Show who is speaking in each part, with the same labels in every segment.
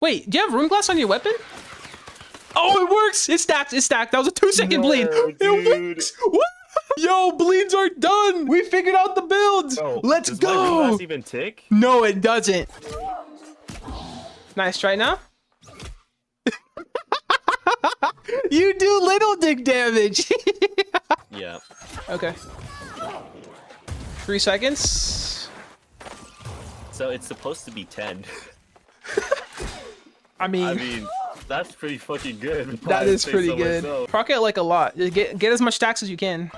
Speaker 1: Wait, do you have rune glass on your weapon? Oh, it works. It's stacked. It's stacked. That was a 2-second bleed. It works. What? Yo, bleeds are done. We figured out the build.
Speaker 2: Bro,
Speaker 1: let's
Speaker 2: does
Speaker 1: go.
Speaker 2: my rune glass even tick?
Speaker 1: No, it doesn't. Nice try now. You do little dick damage.
Speaker 2: Yeah.
Speaker 1: Okay. 3 seconds.
Speaker 2: So it's supposed to be 10.
Speaker 1: I mean,
Speaker 2: that's pretty fucking good.
Speaker 1: that is pretty good. Proc it like a lot. Get as much stacks as you can.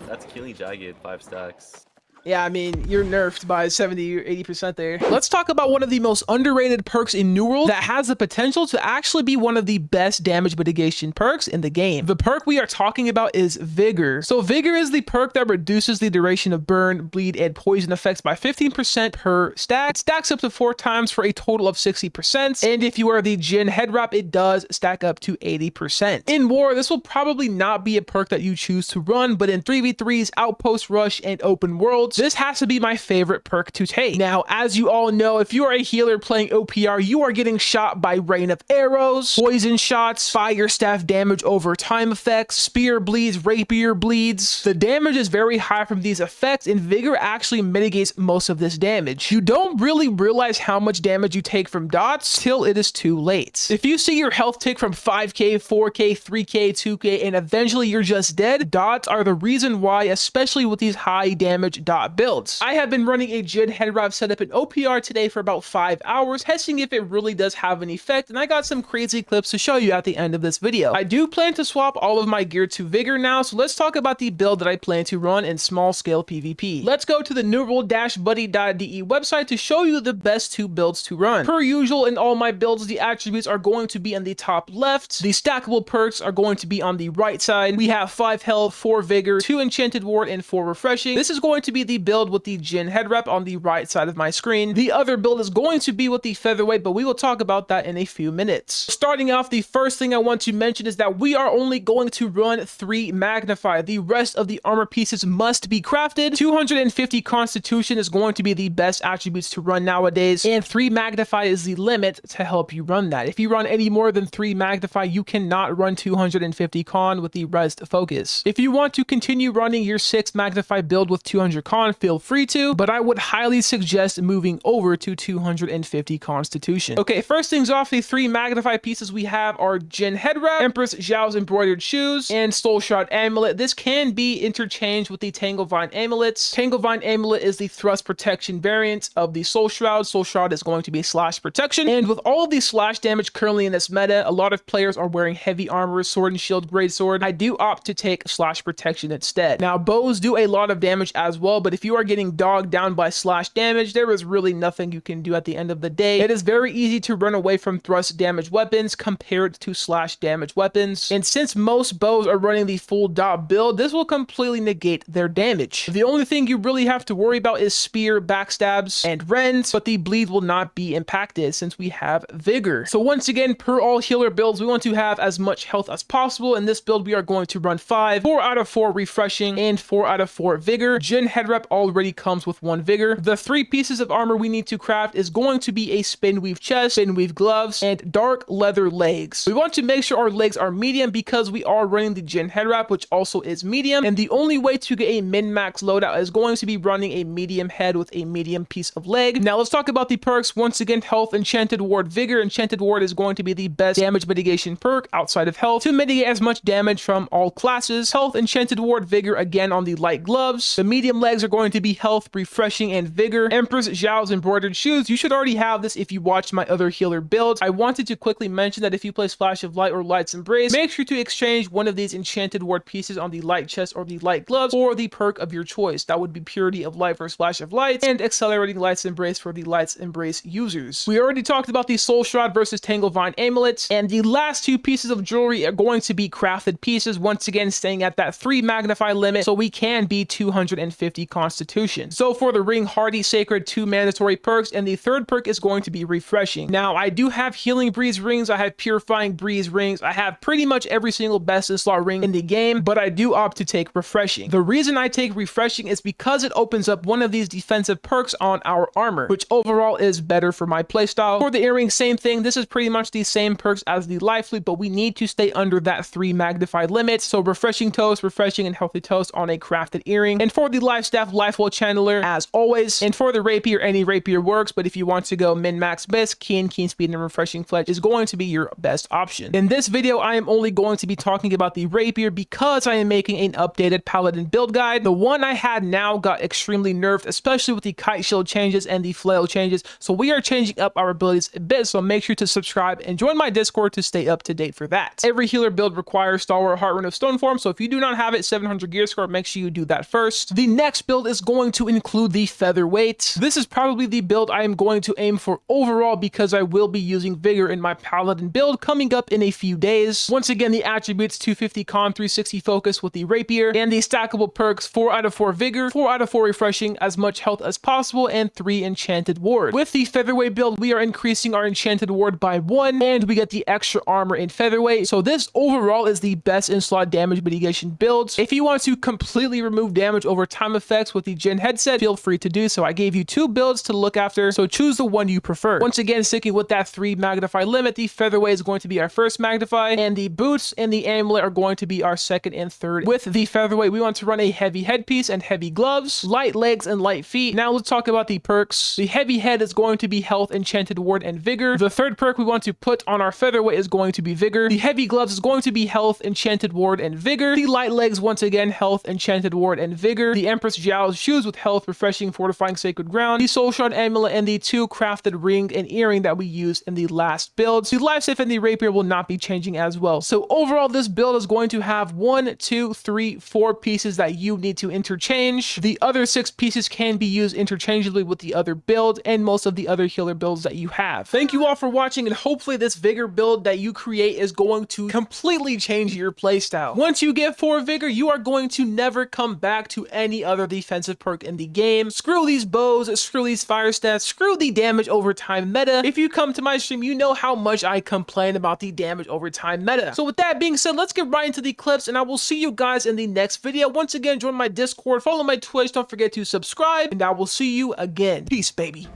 Speaker 2: That's killing Jagged 5 stacks.
Speaker 1: Yeah, I mean, you're nerfed by 70 or 80% there. Let's talk about one of the most underrated perks in New World that has the potential to actually be one of the best damage mitigation perks in the game. The perk we are talking about is Vigor. So Vigor is the perk that reduces the duration of burn, bleed, and poison effects by 15% per stack. It stacks up to 4 times for a total of 60%. And if you are the Djinn Headwrap, it does stack up to 80%. In War, this will probably not be a perk that you choose to run, but in 3v3s, Outpost Rush, and Open Worlds, this has to be my favorite perk to take. Now, as you all know, if you are a healer playing OPR, you are getting shot by rain of arrows, poison shots, fire staff damage over time effects, spear bleeds, rapier bleeds. The damage is very high from these effects, and Vigor actually mitigates most of this damage. You don't really realize how much damage you take from dots till it is too late. If you see your health tick from 5k, 4k, 3k, 2k, and eventually you're just dead, dots are the reason why, especially with these high damage dot builds. I have been running a Djinn Headwrap setup in OPR today for about 5 hours, testing if it really does have an effect, and I got some crazy clips to show you at the end of this video. I do plan to swap all of my gear to Vigor now, so let's talk about the build that I plan to run in small scale PvP. Let's go to the newworld-buddy.de website to show you the best 2 builds to run. Per usual, in all my builds, the attributes are going to be in the top left. The stackable perks are going to be on the right side. We have 5 health, 4 vigor, 2 enchanted ward, and 4 refreshing. This is going to be the build with the Djinn Headwrap on the right side of my screen. The other build is going to be with the Featherweight, but we will talk about that in a few minutes. Starting off, the first thing I want to mention is that we are only going to run 3 Magnify. The rest of the armor pieces must be crafted. 250 Constitution is going to be the best attributes to run nowadays, and 3 Magnify is the limit to help you run that. If you run any more than 3 Magnify, you cannot run 250 Con with the rest focus. If you want to continue running your 6 Magnify build with 200 Con, feel free to, but I would highly suggest moving over to 250 Constitution. Okay, first things off, the 3 Magnify pieces we have are Djinn Headwrap, Empress Zhao's embroidered shoes, and Soul Shroud Amulet. This can be interchanged with the Tanglevine Amulets. Tanglevine Amulet is the thrust protection variant of the Soul Shroud. Soul Shroud is going to be slash protection, and with all of the slash damage currently in this meta, a lot of players are wearing heavy armor, sword and shield, greatsword. I do opt to take slash protection instead. Now, bows do a lot of damage as well, but if you are getting dogged down by slash damage, there is really nothing you can do at the end of the day. It is very easy to run away from thrust damage weapons compared to slash damage weapons, and since most bows are running the full dot build, this will completely negate their damage. The only thing you really have to worry about is spear, backstabs, and rends, but the bleed will not be impacted since we have Vigor. So once again, per all healer builds, we want to have as much health as possible. In this build, we are going to run 5, 4 out of 4 refreshing, and 4 out of 4 vigor. Djinn Headwrap already comes with 1 vigor. The 3 pieces of armor we need to craft is going to be a spin weave chest, spin weave gloves, and dark leather legs. We want to make sure our legs are medium because we are running the Djinn Headwrap, which also is medium, and the only way to get a min-max loadout is going to be running a medium head with a medium piece of leg. Now let's talk about the perks. Once again, health, enchanted ward, vigor. Enchanted ward is going to be the best damage mitigation perk outside of health to mitigate as much damage from all classes. Health, enchanted ward, vigor again on the light gloves. The medium legs are going to be health, refreshing, and vigor. Empress Zhao's embroidered shoes. You should already have this if you watched my other healer builds. I wanted to quickly mention that if you play Flash of Light or Light's Embrace, make sure to exchange one of these enchanted ward pieces on the light chest or the light gloves for the perk of your choice. That would be Purity of Light for Flash of Light and Accelerating Light's Embrace for the Light's Embrace users. We already talked about the Soul Shroud versus Tanglevine amulets, and the last 2 pieces of jewelry are going to be crafted pieces, once again staying at that 3 magnify limit so we can be 250 Constitution. So for the Ring Hardy Sacred, 2 mandatory perks, and the third perk is going to be Refreshing. Now, I do have Healing Breeze rings, I have Purifying Breeze rings, I have pretty much every single best in slot ring in the game, but I do opt to take Refreshing. The reason I take Refreshing is because it opens up one of these defensive perks on our armor, which overall is better for my playstyle. For the earring, same thing. This is pretty much the same perks as the Life Loop, but we need to stay under that 3 magnified limit. So Refreshing Toast, Refreshing, and Healthy Toast on a crafted earring. And for the Life Staff, Life Well Channeler, as always. And for the Rapier, any Rapier works, but if you want to go min-max bisque, keen speed, and Refreshing Fletch is going to be your best option. In this video, I am only going to be talking about the Rapier because I am making an updated Paladin build guide. The one I had now got extremely nerfed, especially with the Kite Shield changes and the Flail changes. So we are changing up our abilities a bit, so make sure to subscribe and join my Discord to stay up to date for that. Every healer build requires Stalwart Heart Rune of Stone Form, so if you do not have it, 700 gear score, make sure you do that first. The next build is going to include the Featherweight. This is probably the build I am going to aim for overall because I will be using Vigor in my Paladin build coming up in a few days. Once again, the attributes 250 Con, 360 Focus with the Rapier, and the stackable perks 4 out of 4 Vigor, 4 out of 4 Refreshing, as much health as possible, and 3 Enchanted Ward. With the Featherweight build, we are increasing our Enchanted Ward by 1, and we get the extra armor in Featherweight. So this overall is the best in slot damage mitigation build. If you want to completely remove damage over time effects with the Djinn headset, feel free to do so. I gave you 2 builds to look after, so choose the one you prefer. Once again, sticking with that 3 magnify limit, the Featherweight is going to be our first magnify, and the boots and the amulet are going to be our second and third. With the Featherweight, we want to run a heavy headpiece and heavy gloves, light legs and light feet. Now let's talk about the perks. The heavy head is going to be health, Enchanted Ward, and Vigor. The third perk we want to put on our Featherweight is going to be Vigor. The heavy gloves is going to be health, Enchanted Ward, and Vigor. The light legs, once again, health, Enchanted Ward, and Vigor. The Empress Jowl's shoes with health, refreshing, fortifying sacred ground. The Soul Shard amulet, and the 2 crafted ring and earring that we used in the last build. The life safe and the rapier will not be changing as well. So overall, this build is going to have 1, 2, 3, 4 pieces that you need to interchange. The other 6 pieces can be used interchangeably with the other build and most of the other healer builds that you have. Thank you all for watching, and hopefully this Vigor build that you create is going to completely change your playstyle. Once you get 4 Vigor, you are going to never come back to any other defensive perk in the game. Screw these bows, screw these fire stats, screw the damage over time meta. If you come to my stream, you know how much I complain about the damage over time meta. So with that being said, let's get right into the clips, and I will see you guys in the next video. Once again, join my Discord, follow my Twitch, don't forget to subscribe, and I will see you again. Peace, baby.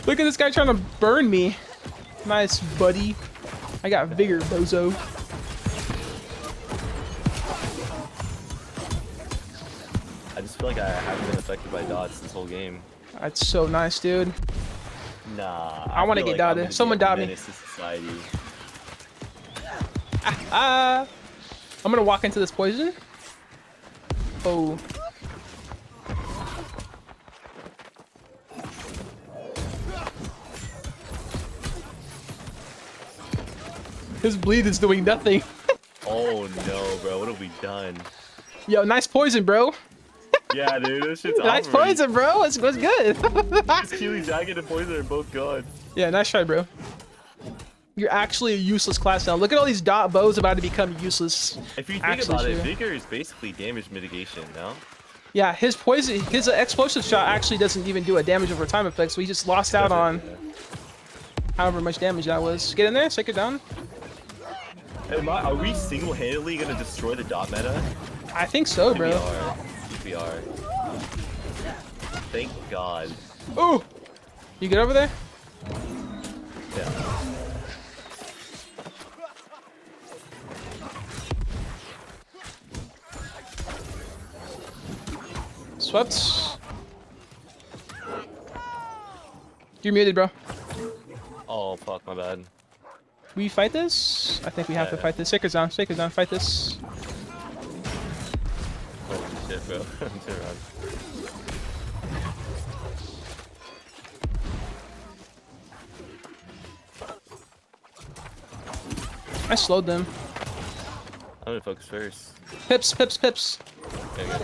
Speaker 1: Look at this guy trying to burn me. Nice, buddy. I got Vigor, bozo.
Speaker 2: I just feel like I haven't been affected by dots this whole game.
Speaker 1: That's so nice, dude.
Speaker 2: Nah.
Speaker 1: I want to
Speaker 2: feel
Speaker 1: get
Speaker 2: like I'm
Speaker 1: dotted.
Speaker 2: gonna
Speaker 1: Someone
Speaker 2: be a
Speaker 1: dot me.
Speaker 2: menace to society.
Speaker 1: I'm gonna walk into this poison. Oh. His bleed is doing nothing.
Speaker 2: Oh no, bro. What have we done?
Speaker 1: Yo, nice poison, bro.
Speaker 2: Yeah, dude. This shit's
Speaker 1: Nice
Speaker 2: awesome.
Speaker 1: poison, bro. It's good.
Speaker 2: This Keely Jacket and Poison are both gone.
Speaker 1: Yeah, nice try, bro. You're actually a useless class now. Look at all these dot bows about to become useless.
Speaker 2: If you think
Speaker 1: Actually,
Speaker 2: about it,
Speaker 1: true.
Speaker 2: Vigor is basically damage mitigation, no?
Speaker 1: Yeah, his poison, his explosive shot actually doesn't even do a damage over time effect, so he just lost out on however much damage that was. Get in there, take it down.
Speaker 2: Are we single-handedly gonna destroy the dot meta?
Speaker 1: I think so, bro.
Speaker 2: We are. Thank God.
Speaker 1: Ooh! You get over there?
Speaker 2: Yeah.
Speaker 1: Swept. You're muted, bro.
Speaker 2: Oh, fuck, my bad.
Speaker 1: We fight this? I think we have to fight this. Shaker's down, fight this.
Speaker 2: Holy shit, bro. Turn around.
Speaker 1: I slowed them.
Speaker 2: I'm gonna focus first.
Speaker 1: Pips.
Speaker 2: Okay, good.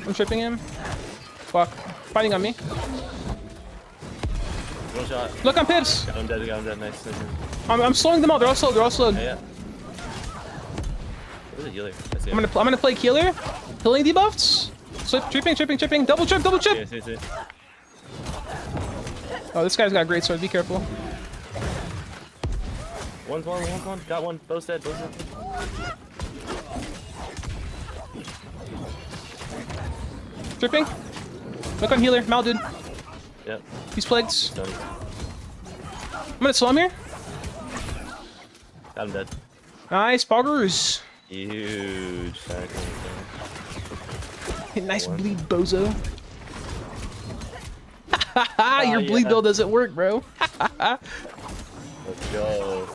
Speaker 1: I'm tripping him. Fuck. Fighting on me.
Speaker 2: One shot.
Speaker 1: Look, I'm Pips.
Speaker 2: I'm dead, nice.
Speaker 1: I'm slowing them all. They're all slowed.
Speaker 2: Yeah. Where's the healer? I see
Speaker 1: I'm
Speaker 2: him.
Speaker 1: gonna play healer. Healing debuffs. Slip, tripping. Double trip.
Speaker 2: Yes, yes, yes.
Speaker 1: Oh, this guy's got a great sword. Be careful.
Speaker 2: One's one. Got one. Both dead.
Speaker 1: Tripping. Look on healer. Mal, dude.
Speaker 2: Yep.
Speaker 1: He's plagued.
Speaker 2: Done.
Speaker 1: I'm gonna slow him here.
Speaker 2: Got him dead.
Speaker 1: Nice, poggers.
Speaker 2: Huge sacrifice.
Speaker 1: Nice
Speaker 2: One.
Speaker 1: bleed, bozo. Your bleed
Speaker 2: yeah.
Speaker 1: build doesn't work, bro.
Speaker 2: Let's go.